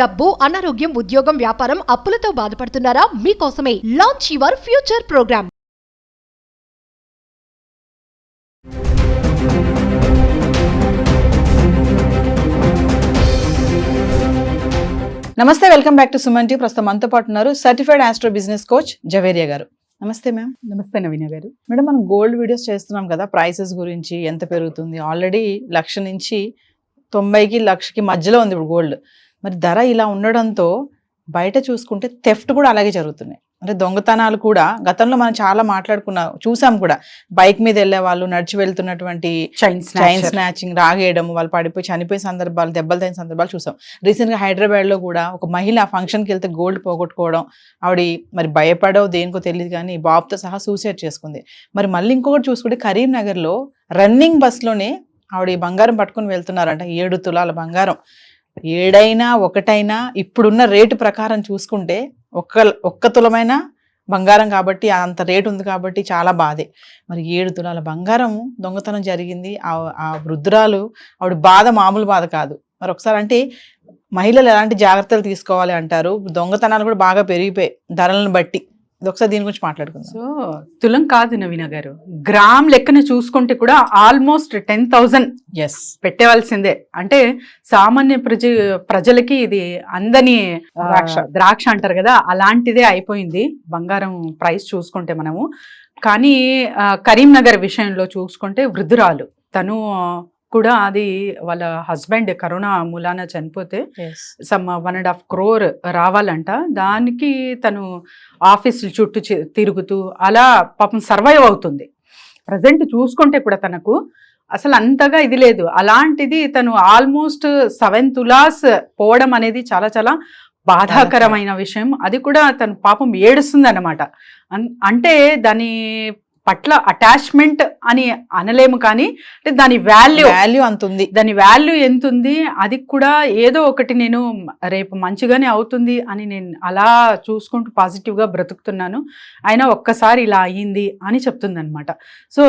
డబ్బు, అనారోగ్యం, ఉద్యోగం, వ్యాపారం, అప్పులతో బాధపడుతున్నారా? మీకోసమే లాంచ్ యువర్ ఫ్యూచర్ ప్రోగ్రామ్. నమస్తే, welcome back to Suman TV. ప్రస్తుతం మనతో పాటు ఉన్నారు certified astro business coach Javeria గారు. నమస్తే మ్యామ్. నమస్తే నవీన గారు. మేడం, మనం గోల్డ్ వీడియోస్ చేస్తున్నాం కదా, ప్రైసెస్ గురించి ఎంత పెరుగుతుంది, ఆల్రెడీ 1,00,000 నుంచి 90కి 1,00,000కి మధ్యలో ఉంది ఇప్పుడు గోల్డ్. మరి ధర ఇలా ఉండడంతో బయట చూసుకుంటే థెఫ్ట్ కూడా అలాగే జరుగుతున్నాయి. అంటే దొంగతనాలు కూడా గతంలో మనం చాలా చూసాం కూడా. బైక్ మీద వెళ్ళే వాళ్ళు, నడిచి వెళ్తున్నటువంటి చైన్ స్నాచింగ్, రాగేయడం, వాళ్ళు పడిపోయి చనిపోయే సందర్భాలు, దెబ్బలు తగిన సందర్భాలు చూసాం. రీసెంట్గా హైదరాబాద్లో కూడా ఒక మహిళ ఫంక్షన్కి వెళ్తే గోల్డ్ పోగొట్టుకోవడం, ఆవిడ మరి భయపడో దేనికో తెలియదు కానీ బాబుతో సహా సూసైడ్ చేసుకుంది. మరి మళ్ళీ ఇంకొకటి చూసుకుంటే కరీంనగర్లో రన్నింగ్ బస్లోనే ఆవిడ బంగారం పట్టుకుని వెళ్తున్నారంట. 7 తులాల బంగారం. 7 ఒకటైనా ఇప్పుడున్న రేటు ప్రకారం చూసుకుంటే ఒక్క తులమైన బంగారం కాబట్టి, అంత రేటు ఉంది కాబట్టి చాలా బాధే. మరి 7 తులాల బంగారం దొంగతనం జరిగింది. ఆ వృద్ధురాలు, ఆవిడ బాధ మామూలు బాధ కాదు. మరి ఒకసారి అంటే మహిళలు ఎలాంటి జాగ్రత్తలు తీసుకోవాలి అంటారు? దొంగతనాలు కూడా బాగా పెరిగిపోయాయి ధరలను బట్టి. ఒకసారి దీని గురించి మాట్లాడుకుందాం. సో తులం కాదు నవీన గారు, గ్రామ్ లెక్కన చూసుకుంటే కూడా ఆల్మోస్ట్ 10,000 పెట్టేవాల్సిందే. అంటే సామాన్య ప్రజలకి ఇది అందని ద్రాక్ష అంటారు కదా, అలాంటిదే అయిపోయింది బంగారం ప్రైస్ చూసుకుంటే మనము. కానీ కరీంనగర్ విషయంలో చూసుకుంటే వృద్ధురాలు, తను కూడా అది వాళ్ళ హస్బెండ్ కరోనా మూలాన చనిపోతే సమ్ 1.5 crore రావాలంట. దానికి తను ఆఫీసులు చుట్టూ తిరుగుతూ అలా పాపం సర్వైవ్ అవుతుంది. ప్రజెంట్ చూసుకుంటే కూడా తనకు అసలు అంతగా ఇది లేదు. అలాంటిది తను ఆల్మోస్ట్ 7 తులాస్ పోవడం అనేది చాలా చాలా బాధాకరమైన విషయం. అది కూడా తను పాపం ఏడుస్తుంది అన్నమాట. అంటే దాని పట్ల అటాచ్మెంట్ అని అనలేము, కానీ దాని వాల్యూ అంతుంది. దాని వాల్యూ ఎంత ఉంది, అది కూడా ఏదో ఒకటి నేను రేపు మంచిగానే అవుతుంది అని నేను అలా చూసుకుంటూ పాజిటివ్గా బ్రతుకుతున్నాను, అయినా ఒక్కసారి ఇలా అయ్యింది అని చెప్తుంది అనమాట. సో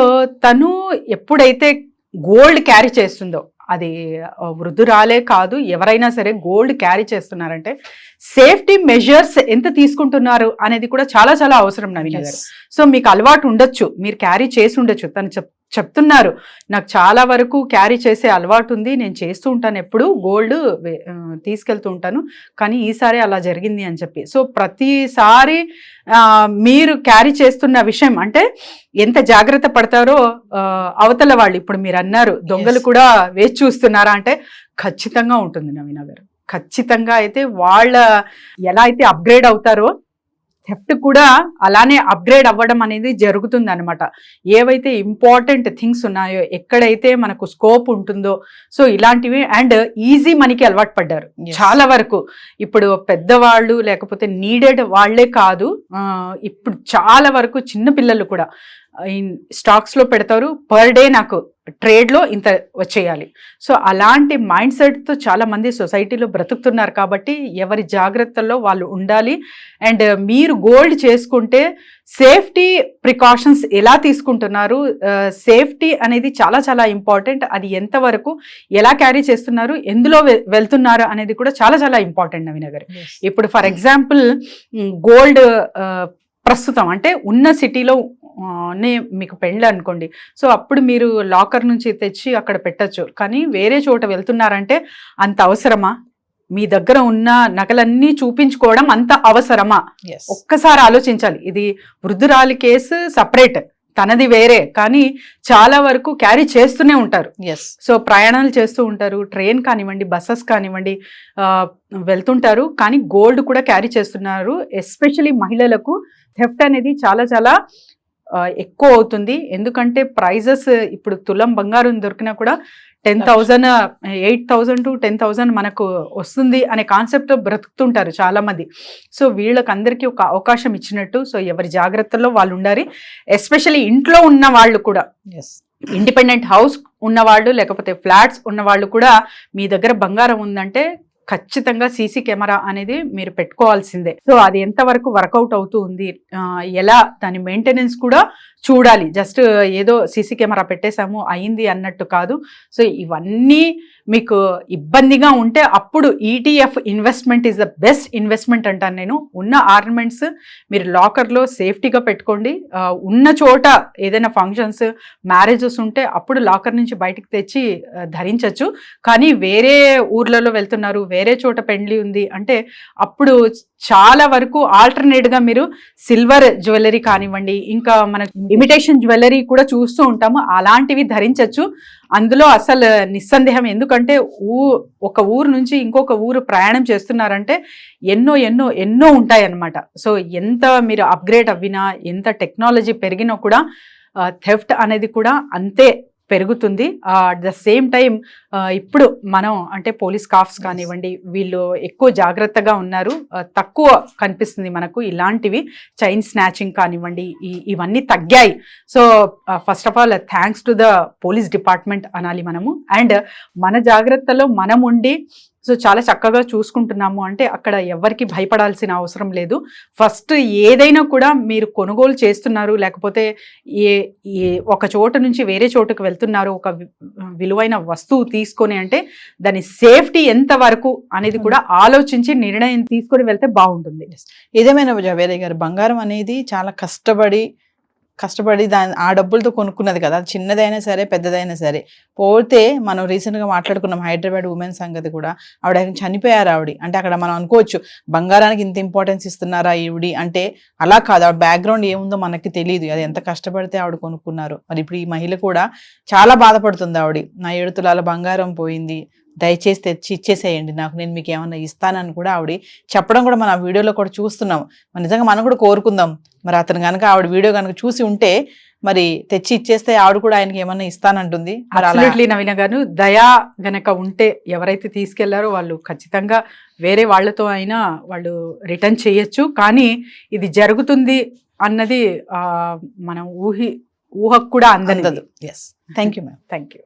తను ఎప్పుడైతే గోల్డ్ క్యారీ చేస్తుందో, అది వృద్ధురాలే కాదు, ఎవరైనా సరే గోల్డ్ క్యారీ చేస్తున్నారంటే సేఫ్టీ మెజర్స్ ఎంత తీసుకుంటున్నారు అనేది కూడా చాలా చాలా అవసరం నవీన గారు. సో మీకు అలవాటు ఉండొచ్చు, మీరు క్యారీ చేసి ఉండొచ్చు. తను చెప్తున్నారు, నాకు చాలా వరకు క్యారీ చేసే అలవాటు ఉంది, నేను చేస్తూ ఉంటాను, ఎప్పుడు గోల్డ్ తీసుకెళ్తూ ఉంటాను, కానీ ఈసారి అలా జరిగింది అని చెప్పి. సో ప్రతిసారి మీరు క్యారీ చేస్తున్న విషయం అంటే ఎంత జాగ్రత్త పడతారో అవతల వాళ్ళు, ఇప్పుడు మీరు అన్నారు దొంగలు కూడా వేచి చూస్తున్నారా అంటే ఖచ్చితంగా ఉంటుంది నవీన గారు. ఖచ్చితంగా అయితే వాళ్ళ ఎలా అయితే అప్గ్రేడ్ అవుతారో థెఫ్ట్ కూడా అలానే అప్గ్రేడ్ అవ్వడం అనేది జరుగుతుంది అనమాట. ఏవైతే ఇంపార్టెంట్ థింగ్స్ ఉన్నాయో, ఎక్కడైతే మనకు స్కోప్ ఉంటుందో, సో ఇలాంటివి అండ్ ఈజీ మనీకి అలవాటు పడ్డారు చాలా వరకు. ఇప్పుడు పెద్దవాళ్ళు లేకపోతే నీడెడ్ వాళ్లే కాదు, ఇప్పుడు చాలా వరకు చిన్న పిల్లలు కూడా స్టాక్స్లో పెడతారు, పర్ డే నాకు ట్రేడ్లో ఇంత వచ్చేయాలి. సో అలాంటి మైండ్ సెట్తో చాలా మంది సొసైటీలో బ్రతుకుతున్నారు కాబట్టి ఎవరి జాగ్రత్తల్లో వాళ్ళు ఉండాలి. అండ్ మీరు గోల్డ్ చేసుకుంటే సేఫ్టీ ప్రికాషన్స్ ఎలా తీసుకుంటున్నారు, సేఫ్టీ అనేది చాలా చాలా ఇంపార్టెంట్. అది ఎంతవరకు ఎలా క్యారీ చేస్తున్నారు, ఎందులో వెళ్తున్నారు అనేది కూడా చాలా చాలా ఇంపార్టెంట్ నవీన గారు. ఇప్పుడు ఫర్ ఎగ్జాంపుల్ గోల్డ్ ప్రస్తుతం అంటే ఉన్న సిటీలో మీకు పెళ్ళి అనుకోండి, సో అప్పుడు మీరు లాకర్ నుంచి తెచ్చి అక్కడ పెట్టచ్చు. కానీ వేరే చోట వెళ్తున్నారంటే అంత అవసరమా? మీ దగ్గర ఉన్న నగలన్నీ చూపించుకోవడం అంత అవసరమా? ఒక్కసారి ఆలోచించాలి. ఇది వృద్ధురాలి కేసు సపరేట్, తనది వేరే, కానీ చాలా వరకు క్యారీ చేస్తూనే ఉంటారు. సో ప్రయాణాలు చేస్తూ ఉంటారు, ట్రైన్ కానివ్వండి, బస్సెస్ కానివ్వండి వెళ్తుంటారు, కానీ గోల్డ్ కూడా క్యారీ చేస్తున్నారు. ఎస్పెషలీ మహిళలకు థెఫ్ట్ అనేది చాలా చాలా ఎక్కువ అవుతుంది. ఎందుకంటే ప్రైజెస్ ఇప్పుడు తులం బంగారం దొరికినా కూడా 10,000, 8,000 to 10,000 మనకు వస్తుంది అనే కాన్సెప్ట్తో బ్రతుకుతుంటారు చాలా మంది. సో వీళ్ళకందరికీ ఒక అవకాశం ఇచ్చినట్టు, సో ఎవరి జాగ్రత్తల్లో వాళ్ళు ఉండాలి. ఎస్పెషల్లీ ఇంట్లో ఉన్న వాళ్ళు కూడా, ఇండిపెండెంట్ హౌస్ ఉన్నవాళ్ళు లేకపోతే ఫ్లాట్స్ ఉన్నవాళ్ళు కూడా మీ దగ్గర బంగారం ఉందంటే ఖచ్చితంగా సీసీ కెమెరా అనేది మీరు పెట్టుకోవాల్సిందే. సో అది ఎంతవరకు వర్కౌట్ అవుతూ ఉంది, ఎలా దాని మెయింటెనెన్స్ కూడా చూడాలి. జస్ట్ ఏదో సీసీ కెమెరా పెట్టేశాము అయింది అన్నట్టు కాదు. సో ఇవన్నీ మీకు ఇబ్బందిగా ఉంటే అప్పుడు ETF investment is the best investment అంటాను నేను. ఉన్న ఆర్నమెంట్స్ మీరు లాకర్లో సేఫ్టీగా పెట్టుకోండి. ఉన్న చోట ఏదైనా ఫంక్షన్స్ మ్యారేజెస్ ఉంటే అప్పుడు లాకర్ నుంచి బయటకు తెచ్చి ధరించవచ్చు. కానీ వేరే ఊర్లలో వెళ్తున్నారు, వేరే చోట పెండ్లి ఉంది అంటే అప్పుడు చాలా వరకు ఆల్టర్నేట్గా మీరు సిల్వర్ జ్యువెలరీ కానివ్వండి, ఇంకా మనకు ఇమిటేషన్ జ్యువెలరీ కూడా చూస్తూ ఉంటాము, అలాంటివి ధరించవచ్చు. అందులో అసలు నిస్సందేహం, ఎందుకంటే ఒక ఊరు నుంచి ఇంకొక ఊరు ప్రయాణం చేస్తున్నారంటే ఎన్నో ఎన్నో ఎన్నో ఉంటాయన్నమాట. సో ఎంత మీరు అప్గ్రేడ్ అవ్వినా, ఎంత టెక్నాలజీ పెరిగినా కూడా థెఫ్ట్ అనేది కూడా అంతే పెరుగుతుంది. అట్ ద సేమ్ టైం ఇప్పుడు మనం అంటే పోలీస్ స్టాఫ్స్ కానివ్వండి, వీళ్ళు ఎక్కువ జాగ్రత్తగా ఉన్నారు. తక్కువ కనిపిస్తుంది మనకు ఇలాంటివి, చైన్ స్నాచింగ్ కానివ్వండి, ఇవన్నీ తగ్గాయి. So first of all thanks to the police department అనాలి మనము. అండ్ మన జాగ్రత్తలో మనం ఉండి సో చాలా చక్కగా చూసుకుంటున్నాము అంటే అక్కడ ఎవరికి భయపడాల్సిన అవసరం లేదు. ఫస్ట్ ఏదైనా కూడా మీరు కొనుగోలు చేస్తున్నారు, లేకపోతే ఒక చోట నుంచి వేరే చోటుకు వెళ్తున్నారు, ఒక విలువైన వస్తువు తీసుకొని అంటే దాని సేఫ్టీ ఎంత వరకు అనేది కూడా ఆలోచించి నిర్ణయం తీసుకొని వెళ్తే బాగుంటుంది. ఏదేమైనా జవేరి గారు, బంగారం అనేది చాలా కష్టపడి ఆ డబ్బులతో కొనుక్కున్నది కదా, చిన్నదైనా సరే పెద్దదైనా సరే. పోతే మనం రీసెంట్గా మాట్లాడుకున్నాం హైదరాబాద్ ఉమెన్ సంగతి కూడా, ఆవిడ చనిపోయారు ఆవిడ. అంటే అక్కడ మనం అనుకోవచ్చు బంగారానికి ఇంత ఇంపార్టెన్స్ ఇస్తున్నారా ఈవిడి అంటే, అలా కాదు. ఆవిడ బ్యాక్గ్రౌండ్ ఏముందో మనకి తెలియదు, అది ఎంత కష్టపడితే ఆవిడ కొనుక్కున్నారు. మరి ఇప్పుడు ఈ మహిళ కూడా చాలా బాధపడుతుంది. ఆవిడ నా 7 తులాల బంగారం పోయింది, దయచేసి తెచ్చి ఇచ్చేసేయండి నాకు, నేను మీకు ఏమన్నా ఇస్తానని కూడా ఆవిడ చెప్పడం కూడా మనం ఆ వీడియోలో కూడా చూస్తున్నాం. నిజంగా మనం కూడా కోరుకుందాం, మరి అతను కనుక ఆవిడ వీడియో కనుక చూసి ఉంటే మరి తెచ్చి ఇచ్చేస్తే ఆవిడ కూడా ఆయనకి ఏమన్నా ఇస్తానంటుంది. నవీన గారు, దయా గనక ఉంటే ఎవరైతే తీసుకెళ్లారో వాళ్ళు ఖచ్చితంగా వేరే వాళ్ళతో అయినా వాళ్ళు రిటర్న్ చేయొచ్చు. కానీ ఇది జరుగుతుంది అన్నది మనం ఊహకు కూడా అందదు. Thank you ma'am. Thank you.